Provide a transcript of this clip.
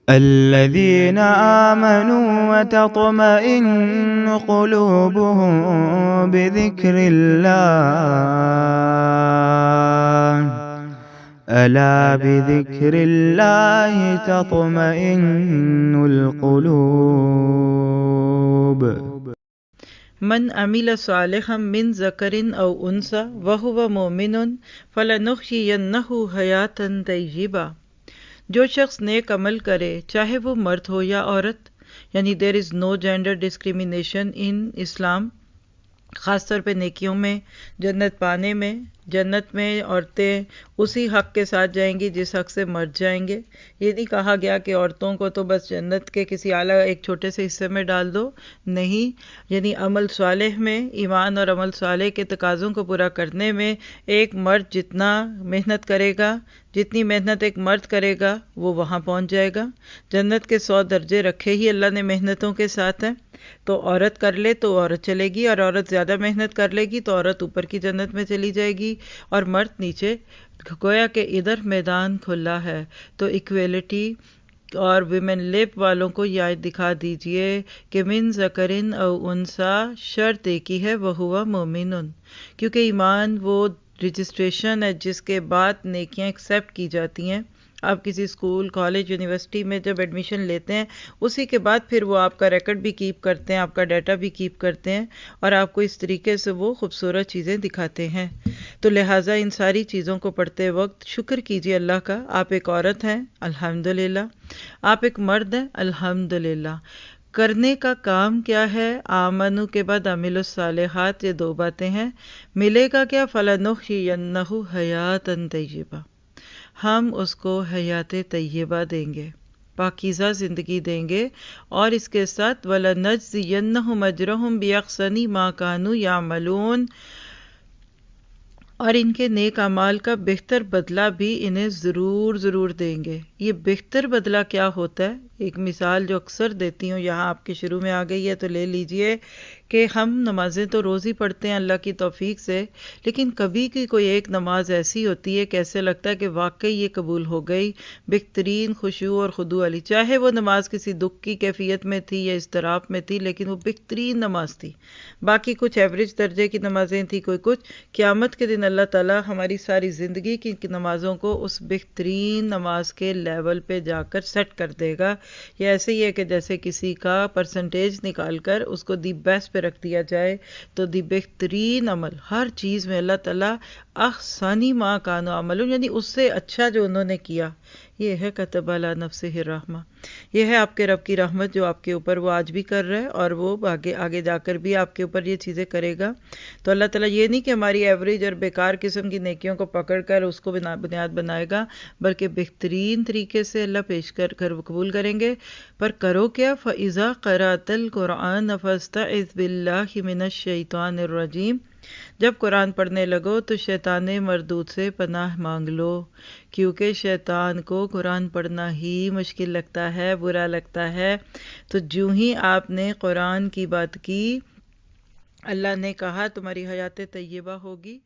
الذين آمنوا وتطمئن قلوبهم بذكر الله ألا بذكر الله تطمئن القلوب. من عمل صالحا من ذکر او انثى وهو مؤمن فلنحيينه حیاتا طیبہ. جو شخص نیک عمل کرے چاہے وہ مرد ہو یا عورت، یعنی دیر از نو جینڈر ڈسکریمنیشن ان اسلام، خاص طور پہ نیکیوں میں جنت پانے میں. جنت میں عورتیں اسی حق کے ساتھ جائیں گی جس حق سے مرد جائیں گے. یہ نہیں کہا گیا کہ عورتوں کو تو بس جنت کے کسی اعلیٰ ایک چھوٹے سے حصے میں ڈال دو، نہیں. یعنی عمل صالح میں، ایمان اور عمل صالح کے تقاضوں کو پورا کرنے میں ایک مرد جتنا محنت کرے گا، جتنی محنت ایک مرد کرے گا وہ وہاں پہنچ جائے گا. جنت کے 100 درجے رکھے ہی اللہ نے محنتوں کے ساتھ ہیں. تو عورت کر لے تو عورت چلے گی، اور عورت زیادہ محنت کر لے گی تو عورت اوپر کی جنت میں چلی جائے گی اور مرد نیچے. گویا کہ ادھر میدان کھلا ہے. تو ایکویلٹی اور ویمن لب والوں کو یہ آیت دکھا دیجئے کہ من ذکرن او انسا، شرط ایک ہی ہے، وہو مومنن، کیونکہ ایمان وہ رجسٹریشن ہے جس کے بعد نیکیاں ایکسیپٹ کی جاتی ہیں. آپ کسی اسکول، کالج، یونیورسٹی میں جب ایڈمیشن لیتے ہیں اسی کے بعد پھر وہ آپ کا ریکارڈ بھی کیپ کرتے ہیں، آپ کا ڈیٹا بھی کیپ کرتے ہیں، اور آپ کو اس طریقے سے وہ خوبصورت چیزیں دکھاتے ہیں. تو لہٰذا ان ساری چیزوں کو پڑھتے وقت شکر کیجیے اللہ کا. آپ ایک عورت ہیں الحمدللہ، آپ ایک مرد ہیں الحمدللہ. کرنے کا کام کیا ہے؟ آمنو کے بعد عامل الصالحات، یہ 2 باتیں ہیں. ملے گا کیا؟ فَلَنُحْيِيَنَّهُ حَيَاتًا طَيِّبَةً، ہم اس کو حیات طیبہ دیں گے، پاکیزہ زندگی دیں گے. اور اس کے ساتھ وَلَنَجْزِيَنَّهُمْ أَجْرَهُمْ بِأَحْسَنِ مَا كَانُوا يَعْمَلُونَ، اور ان کے نیک اعمال کا بہتر بدلہ بھی انہیں ضرور ضرور دیں گے. یہ بہتر بدلہ کیا ہوتا ہے؟ ایک مثال جو اکثر دیتی ہوں، یہاں آپ کے شروع میں آ گئی ہے تو لے لیجئے کہ ہم نمازیں تو روز ہی پڑھتے ہیں اللہ کی توفیق سے، لیکن کبھی کی کوئی ایک نماز ایسی ہوتی ہے کہ ایسے لگتا ہے کہ واقعی یہ قبول ہو گئی، بہترین خشوع اور خضوع والی. چاہے وہ نماز کسی دکھ کی کیفیت میں تھی یا اضطراب میں تھی، لیکن وہ بہترین نماز تھی. باقی کچھ ایوریج درجے کی نمازیں تھیں، کوئی کچھ. قیامت کے دن اللہ تعالیٰ ہماری ساری زندگی کی نمازوں کو اس بہترین نماز کے لیول پہ جا کر سیٹ کر دے گا. یہ ایسے ہی ہے کہ جیسے کسی کا پرسنٹیج نکال کر اس کو دی بیسٹ پہ رکھ دیا جائے، تو دی بہترین عمل ہر چیز میں اللہ تعالیٰ احسانی ما کانوا عملون، یعنی اس سے اچھا جو انہوں نے کیا. یہ ہے کتب علی نفسہ الرحمہ، یہ ہے آپ کے رب کی رحمت جو آپ کے اوپر وہ آج بھی کر رہا ہے، اور وہ آگے جا کر بھی آپ کے اوپر یہ چیزیں کرے گا. تو اللہ تعالیٰ یہ نہیں کہ ہماری ایوریج اور بیکار قسم کی نیکیوں کو پکڑ کر اس کو بنیاد بنائے گا، بلکہ بہترین طریقے سے اللہ پیش کر قبول کریں گے. پر کرو کیا؟ فَإِذَا قَرَأْتَ الْقُرْآنَ فَاسْتَعِذْ بِاللَّهِ مِنَ الشَّيْطَانِ الرَّجِيمِ، جب قرآن پڑھنے لگو تو شیطان مردود سے پناہ مانگ لو، کیونکہ شیطان کو قرآن پڑھنا ہی مشکل لگتا ہے، برا لگتا ہے. تو جو ہی آپ نے قرآن کی بات کی، اللہ نے کہا تمہاری حیات طیبہ ہوگی.